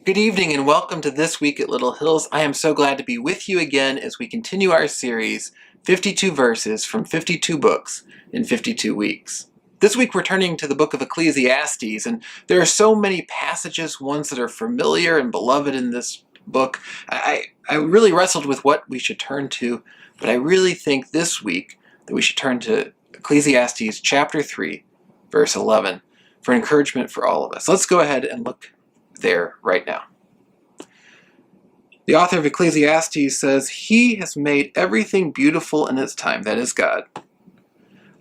Good evening and welcome to This Week at Little Hills. I am so glad to be with you again as we continue our series, 52 Verses from 52 Books in 52 Weeks. This week we're turning to the book of Ecclesiastes, and there are so many passages, ones that are familiar and beloved in this book. I really wrestled with what we should turn to, but I really think this week that we should turn to Ecclesiastes chapter 3, verse 11, for encouragement for all of us. Let's go ahead and look there right now. The author of Ecclesiastes says, "He has made everything beautiful in its time," that is God.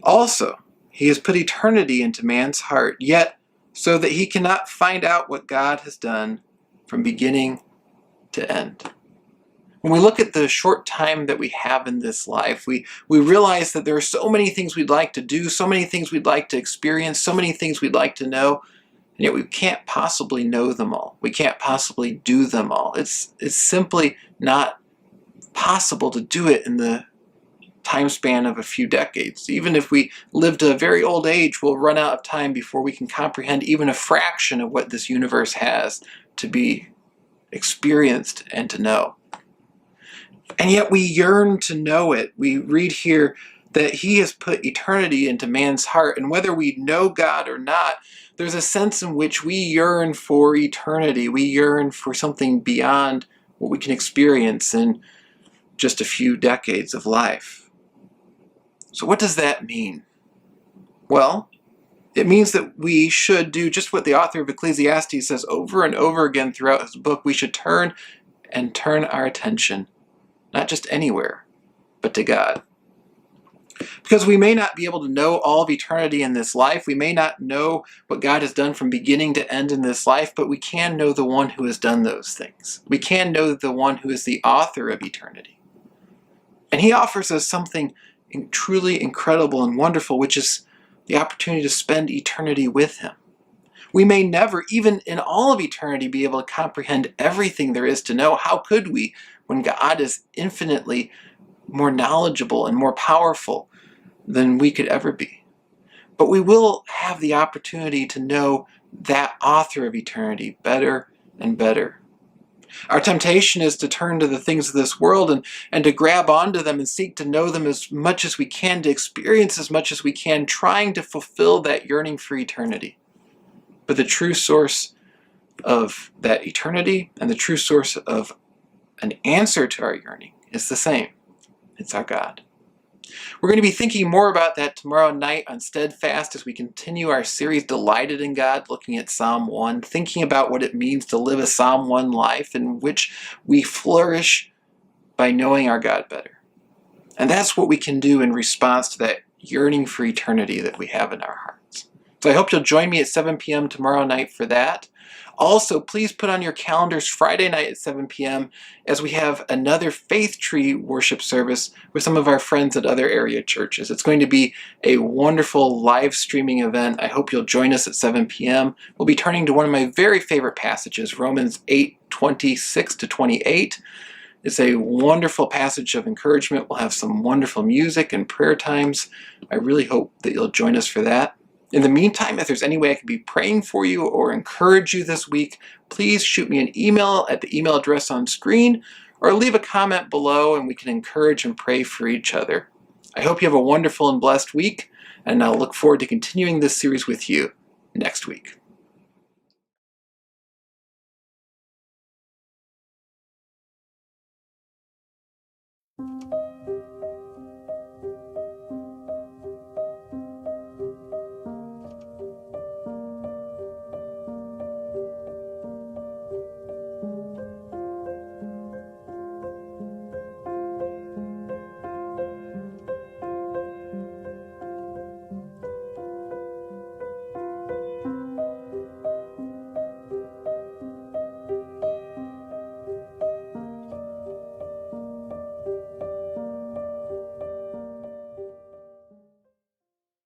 "Also, he has put eternity into man's heart, yet so that he cannot find out what God has done from beginning to end." When we look at the short time that we have in this life, we realize that there are so many things we'd like to do, so many things we'd like to experience, so many things we'd like to know, and yet we can't possibly know them all. We can't possibly do them all. It's simply not possible to do it in the time span of a few decades. Even if we live to a very old age, we'll run out of time before we can comprehend even a fraction of what this universe has to be experienced and to know. And yet we yearn to know it. We read here that he has put eternity into man's heart, and whether we know God or not, there's a sense in which we yearn for eternity. We yearn for something beyond what we can experience in just a few decades of life. So what does that mean? Well, it means that we should do just what the author of Ecclesiastes says over and over again throughout his book. We should turn our attention, not just anywhere, but to God. Because we may not be able to know all of eternity in this life. We may not know what God has done from beginning to end in this life, but we can know the one who has done those things. We can know the one who is the author of eternity. And he offers us something truly incredible and wonderful, which is the opportunity to spend eternity with him. We may never, even in all of eternity, be able to comprehend everything there is to know. How could we, when God is infinitely more knowledgeable and more powerful than we could ever be? But we will have the opportunity to know that author of eternity better and better. Our temptation is to turn to the things of this world and to grab onto them and seek to know them as much as we can, to experience as much as we can, trying to fulfill that yearning for eternity. But the true source of that eternity and the true source of an answer to our yearning is the same. It's our God. We're going to be thinking more about that tomorrow night on Steadfast as we continue our series Delighted in God, looking at Psalm 1, thinking about what it means to live a Psalm 1 life in which we flourish by knowing our God better. And that's what we can do in response to that yearning for eternity that we have in our hearts. So I hope you'll join me at 7 p.m. tomorrow night for that. Also, please put on your calendars Friday night at 7 p.m. as we have another Faith Tree worship service with some of our friends at other area churches. It's going to be a wonderful live streaming event. I hope you'll join us at 7 p.m. We'll be turning to one of my very favorite passages, Romans 8:26-28. It's a wonderful passage of encouragement. We'll have some wonderful music and prayer times. I really hope that you'll join us for that. In the meantime, if there's any way I can be praying for you or encourage you this week, please shoot me an email at the email address on screen or leave a comment below and we can encourage and pray for each other. I hope you have a wonderful and blessed week, and I'll look forward to continuing this series with you next week.